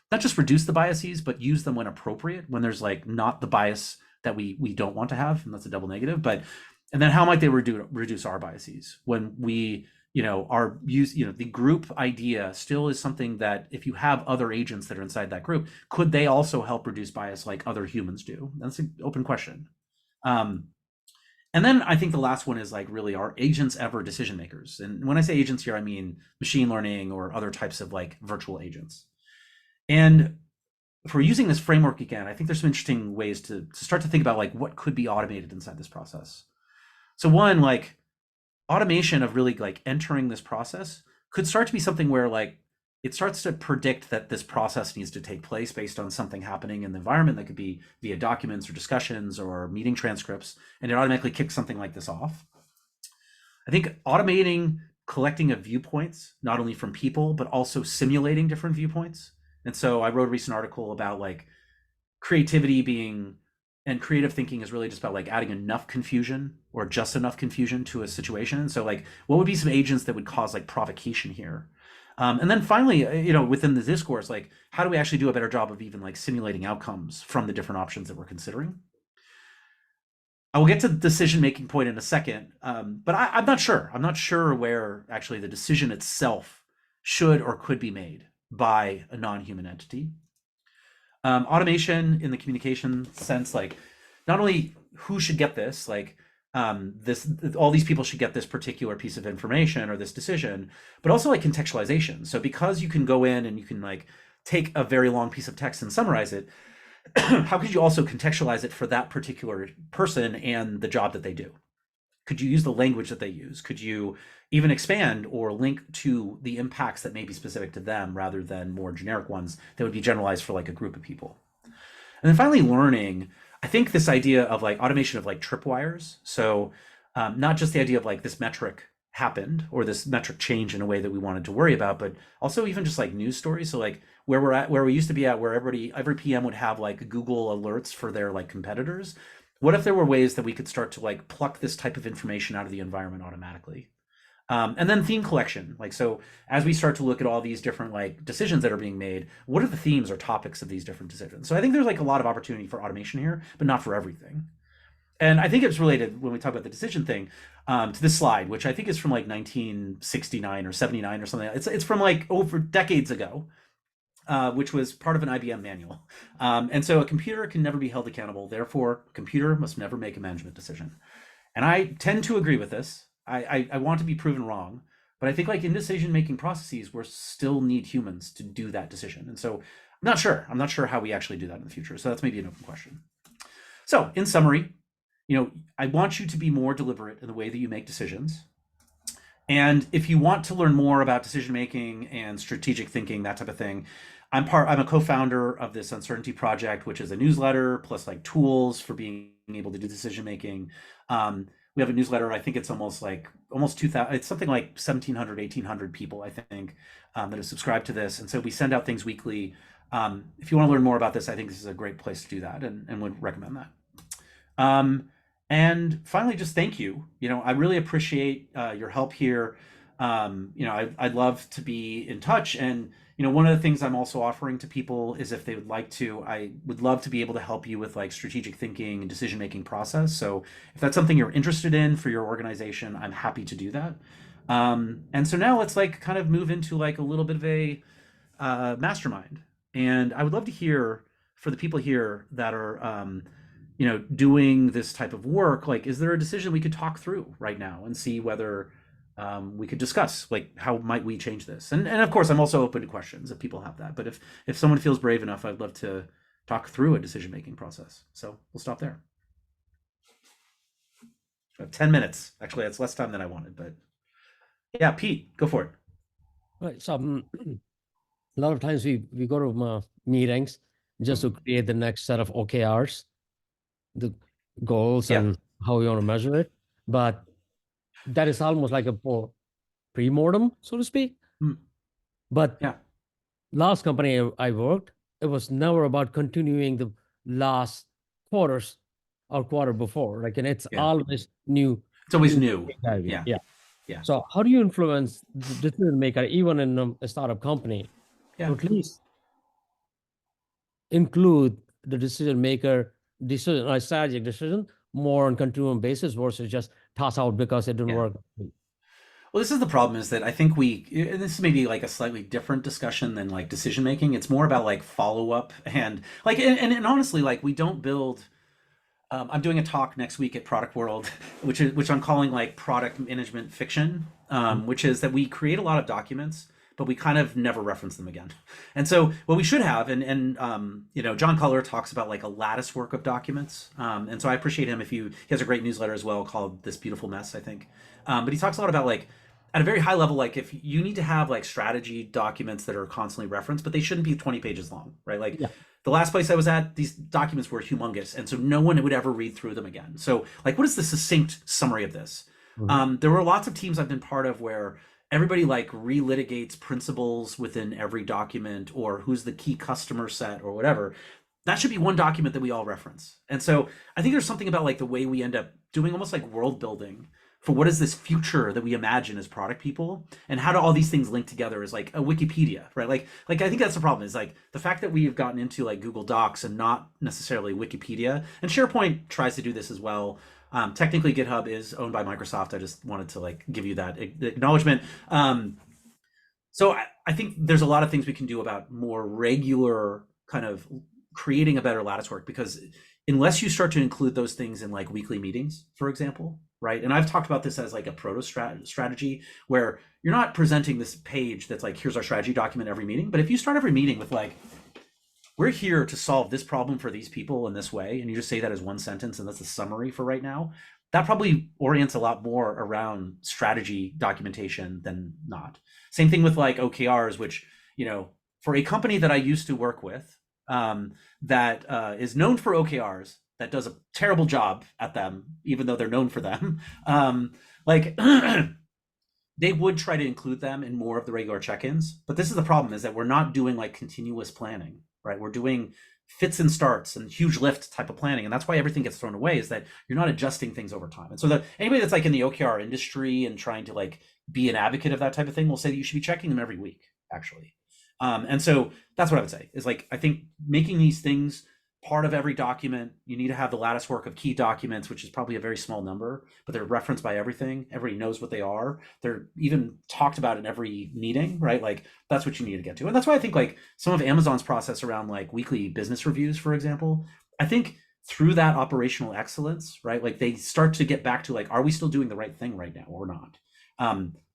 not just reduce the biases, but use them when appropriate, when there's like not the bias that we don't want to have, and that's a double negative. And then how might they reduce our biases when we, the group idea still is something that if you have other agents that are inside that group, could they also help reduce bias like other humans do? That's an open question. And then I think the last one is like, really, are agents ever decision makers? And when I say agents here, I mean machine learning or other types of like virtual agents. And if we're using this framework again, I think there's some interesting ways to start to think about like what could be automated inside this process. So one, like automation of really like entering this process could start to be something where like it starts to predict that this process needs to take place based on something happening in the environment that could be via documents or discussions or meeting transcripts, and it automatically kicks something like this off. I think automating collecting of viewpoints, not only from people, but also simulating different viewpoints. And so I wrote a recent article about like creativity and creative thinking is really just about like adding enough confusion or just enough confusion to a situation. So like, what would be some agents that would cause like provocation here? And then finally, within the discourse, like how do we actually do a better job of even like simulating outcomes from the different options that we're considering? I will get to the decision-making point in a second, but I'm not sure. I'm not sure where actually the decision itself should or could be made by a non-human entity. Automation in the communication sense, like not only who should get this, like all these people should get this particular piece of information or this decision, but also like contextualization. So because you can go in and you can like take a very long piece of text and summarize it, how could you also contextualize it for that particular person and the job that they do? Could you use the language that they use? Could you even expand or link to the impacts that may be specific to them rather than more generic ones that would be generalized for like a group of people? And then finally, learning. I think this idea of like automation of like tripwires. So not just the idea of like this metric happened or this metric change in a way that we wanted to worry about, but also even just like news stories. So like where we're at, where we used to be at, where every PM would have like Google alerts for their like competitors. What if there were ways that we could start to like pluck this type of information out of the environment automatically? And then theme collection. Like, so as we start to look at all these different like decisions that are being made, what are the themes or topics of these different decisions? So I think there's like a lot of opportunity for automation here, but not for everything. And I think it's related when we talk about the decision thing to this slide, which I think is from like 1969 or 79 or something. It's from like over decades ago, which was part of an IBM manual. And so a computer can never be held accountable. Therefore, a computer must never make a management decision. And I tend to agree with this. I want to be proven wrong, but I think like in decision-making processes, we still need humans to do that decision. And so I'm not sure how we actually do that in the future. So that's maybe an open question. So in summary, I want you to be more deliberate in the way that you make decisions. And if you want to learn more about decision-making and strategic thinking, that type of thing, I'm a co-founder of this Uncertainty Project, which is a newsletter plus like tools for being able to do decision-making. We have a newsletter. I think it's almost 2,000. It's something like 1,700, 1,800 people, I think, that have subscribed to this. And so we send out things weekly. If you want to learn more about this, I think this is a great place to do that, and would recommend that. And finally, just thank you. I really appreciate your help here. I'd love to be in touch. And one of the things I'm also offering to people is if they would like to, I would love to be able to help you with like strategic thinking and decision-making process. So if that's something you're interested in for your organization, I'm happy to do that. And so now let's like kind of move into like a little bit of a mastermind. And I would love to hear for the people here that are, doing this type of work, like, is there a decision we could talk through right now and see whether we could discuss like how might we change this, and of course I'm also open to questions if people have that, but if someone feels brave enough, I'd love to talk through a decision-making process. So we'll stop there. I have 10 minutes. Actually, that's less time than I wanted, but yeah, Pete, go for it. Right. So a lot of times we go to meetings just to create the next set of OKRs, the goals, Yeah. and how we want to measure it. But that is almost like a pre-mortem, so to speak. Mm. But Yeah. last company I worked, it was never about continuing the last quarters or quarter before. Like, and it's Yeah. always new. It's always new. Yeah. Yeah. So how do you influence the decision maker, even in a startup company, Yeah. to at least include the decision maker decision or strategic decision more on continuum basis versus just toss out because it didn't Yeah. work? Well, this is the problem, is that I think and this is maybe like a slightly different discussion than like decision making. It's more about like follow up and like, and honestly, like we don't build. I'm doing a talk next week at Product World, which I'm calling like product management fiction, which is that we create a lot of documents, but we kind of never reference them again. And so what we should have, and John Culler talks about like a lattice work of documents. And so I appreciate him he has a great newsletter as well called This Beautiful Mess, I think. But he talks a lot about like, at a very high level, like if you need to have like strategy documents that are constantly referenced, but they shouldn't be 20 pages long, right? Like the last place I was at, these documents were humongous. And so no one would ever read through them again. So like, what is the succinct summary of this? There were lots of teams I've been part of where everybody like relitigates principles within every document, or who's the key customer set or whatever. That should be one document that we all reference. And so I think there's something about like the way we end up doing almost like world building for what is this future that we imagine as product people, and how do all these things link together is like a Wikipedia, right? Like I think that's the problem, is like the fact that we've gotten into like Google Docs and not necessarily Wikipedia, and SharePoint tries to do this as well. Technically GitHub is owned by Microsoft. I just wanted to like give you that acknowledgement. So I think there's a lot of things we can do about more regular kind of creating a better lattice work, because unless you start to include those things in like weekly meetings, for example, right? And I've talked about this as like a proto strategy, where you're not presenting this page that's like, here's our strategy document every meeting. But if you start every meeting with like, we're here to solve this problem for these people in this way, and you just say that as one sentence, and that's the summary for right now, that probably orients a lot more around strategy documentation than not. Same thing with like OKRs, which, for a company that I used to work with, that is known for OKRs, that does a terrible job at them, even though they're known for them. Like they would try to include them in more of the regular check-ins, but this is the problem: is that we're not doing like continuous planning, right? We're doing fits and starts and huge lift type of planning, and that's why everything gets thrown away, is that you're not adjusting things over time. And so anybody that's like in the OKR industry and trying to like be an advocate of that type of thing will say that you should be checking them every week, actually. And so that's what I would say, is like, I think making these things part of every document. You need to have the lattice work of key documents, which is probably a very small number, but they're referenced by everything. Everybody knows what they are. They're even talked about in every meeting, right? Like that's what you need to get to. And that's why I think like some of Amazon's process around like weekly business reviews, for example, I think through that operational excellence, right? Like they start to get back to like, are we still doing the right thing right now or not?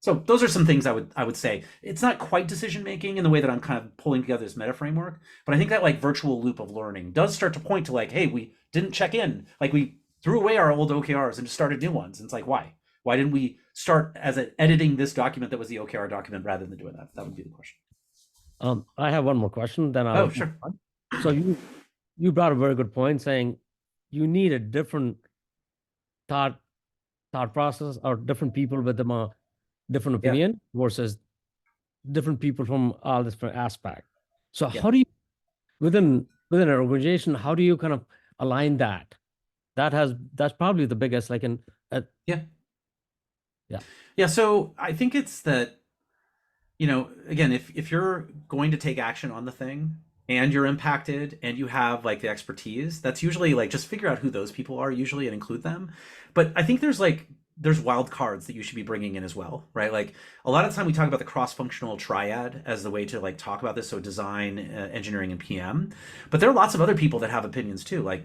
So those are some things I would say. It's not quite decision making in the way that I'm kind of pulling together this meta framework, but I think that like virtual loop of learning does start to point to like, hey, we didn't check in, like we threw away our old OKRs and just started new ones. And it's like, why? Why didn't we start as editing this document that was the OKR document rather than doing that? That would be the question. I have one more question. Then I'll. Oh, sure. So you brought a very good point, saying you need a different thought process, or different people with a different opinion versus different people from all different aspects. So how do you, within an organization, how do you kind of align that? That's probably the biggest, like Yeah. So I think it's that, you know, again, if you're going to take action on the thing and you're impacted and you have like the expertise, that's usually like, just figure out who those people are usually and include them. But I think there's wild cards that you should be bringing in as well, right? Like a lot of the time we talk about the cross-functional triad as the way to like talk about this. So design, engineering, and PM, but there are lots of other people that have opinions too. Like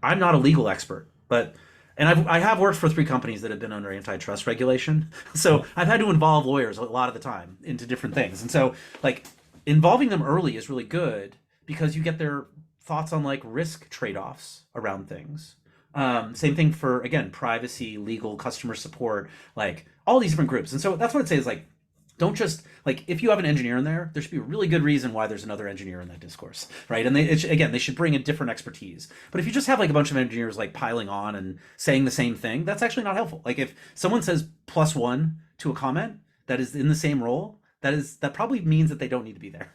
I'm not a legal expert, and I have worked for 3 companies that have been under antitrust regulation. So I've had to involve lawyers a lot of the time into different things. And so like involving them early is really good because you get their thoughts on like risk trade-offs around things. Same thing for, again, privacy, legal, customer support, like all these different groups. And so that's what I'd say is like, don't just like, if you have an engineer in there should be a really good reason why there's another engineer in that discourse, right? And they should bring a different expertise. But if you just have like a bunch of engineers like piling on and saying the same thing, that's actually not helpful. Like if someone says +1 to a comment that is in the same role, that probably means that they don't need to be there.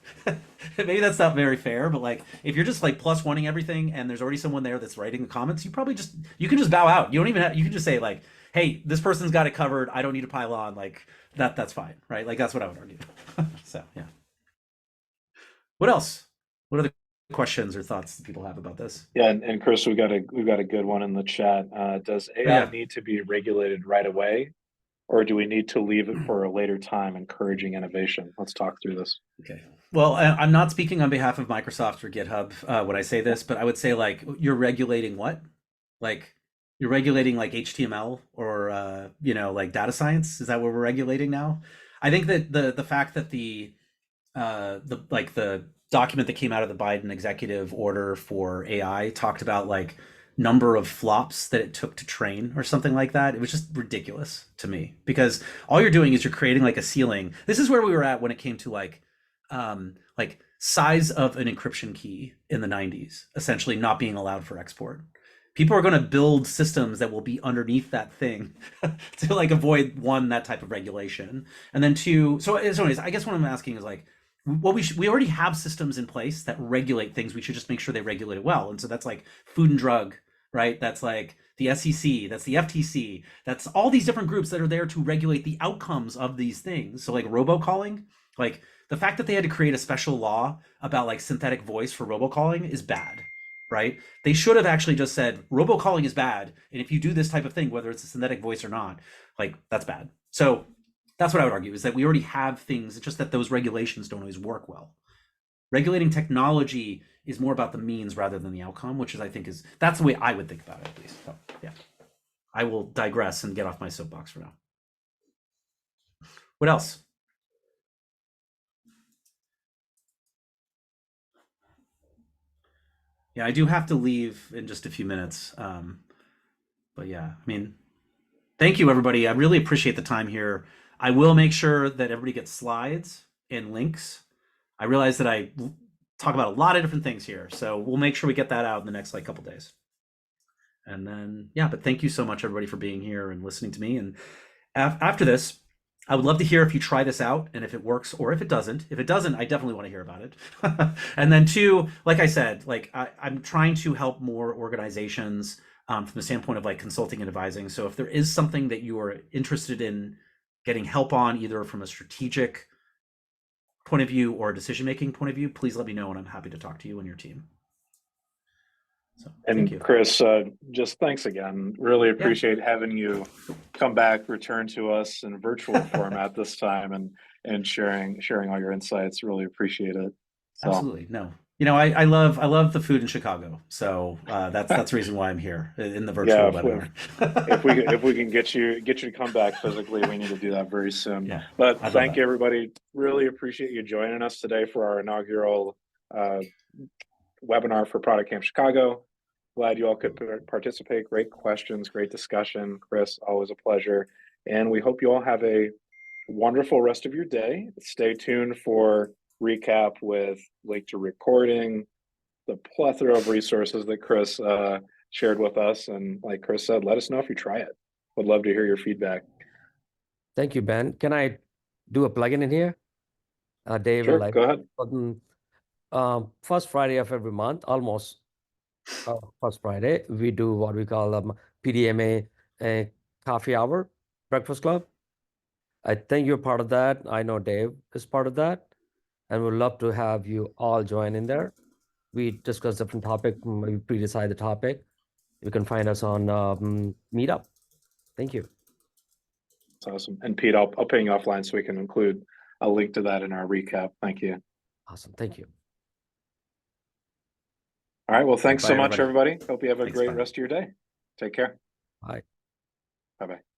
Maybe that's not very fair, but like if you're just like +1ing everything and there's already someone there that's writing the comments, you can just bow out. You don't even have, you can just say like, hey, this person's got it covered. I don't need to pile on. Like that's fine, right? Like that's what I would argue. So yeah. What else? What other questions or thoughts that people have about this? Yeah, and Chris, we've got a good one in the chat. Does AI need to be regulated right away, or do we need to leave it for a later time, encouraging innovation? Let's talk through this. Okay. Well, I'm not speaking on behalf of Microsoft or GitHub when I say this, but I would say like you're regulating what? Like you're regulating like HTML or like data science. Is that what we're regulating now? I think that the fact that the document that came out of the Biden executive order for AI talked about like number of flops that it took to train or something like that. It was just ridiculous to me because all you're doing is you're creating like a ceiling. This is where we were at when it came to like size of an encryption key in the 90s, essentially not being allowed for export. People are going to build systems that will be underneath that thing to like avoid that type of regulation. And then so anyways, I guess what I'm asking is like, we already have systems in place that regulate things. We should just make sure they regulate it well. And so that's like Food and Drug, right? That's like the SEC, that's the FTC, that's all these different groups that are there to regulate the outcomes of these things. So like robocalling, like the fact that they had to create a special law about like synthetic voice for robocalling is bad, right? They should have actually just said robocalling is bad. And if you do this type of thing, whether it's a synthetic voice or not, like that's bad. So that's what I would argue, is that we already have things. It's just that those regulations don't always work well. Regulating technology is more about the means rather than the outcome, which is, I think, that's the way I would think about it, at least. So, yeah, I will digress and get off my soapbox for now. What else? Yeah, I do have to leave in just a few minutes. But yeah, I mean, thank you, everybody. I really appreciate the time here. I will make sure that everybody gets slides and links. I realize that I talk about a lot of different things here. So we'll make sure we get that out in the next like couple days. And then, yeah, but thank you so much, everybody, for being here and listening to me. And after this, I would love to hear if you try this out and if it works or if it doesn't. If it doesn't, I definitely want to hear about it. And then two, like I said, like I'm trying to help more organizations from the standpoint of like consulting and advising. So if there is something that you are interested in getting help on, either from a strategic point of view or a decision-making point of view, please let me know and I'm happy to talk to you and your team. So, thank you. And Chris, just thanks again. Really appreciate having you come back, return to us in virtual format this time, and sharing all your insights. Really appreciate it. So. Absolutely. No, you know, I love the food in Chicago, so that's the reason why I'm here in the virtual webinar. if we can get you to come back physically, we need to do that very soon. Yeah, but thank you, everybody. Really appreciate you joining us today for our inaugural webinar for Product Camp Chicago. Glad you all could participate. Great questions, great discussion. Chris, always a pleasure. And we hope you all have a wonderful rest of your day. Stay tuned for recap with link to recording, the plethora of resources that Chris shared with us. And like Chris said, let us know if you try it. Would love to hear your feedback. Thank you, Ben. Can I do a plugin in here? Dave, sure, go ahead. First Friday of every month, almost first Friday, we do what we call PDMA coffee hour, breakfast club. I think you're part of that. I know Dave is part of that. And we'd love to have you all join in there. We discuss different topic, we pre-decide the topic. You can find us on Meetup. Thank you. That's awesome. And Pete, I'll ping you offline so we can include a link to that in our recap. Thank you. Awesome. Thank you. All right. Well, thanks Bye, so much, everybody. Hope you have a Thanks, great bye. rest of your day. Take care. Bye. Bye-bye.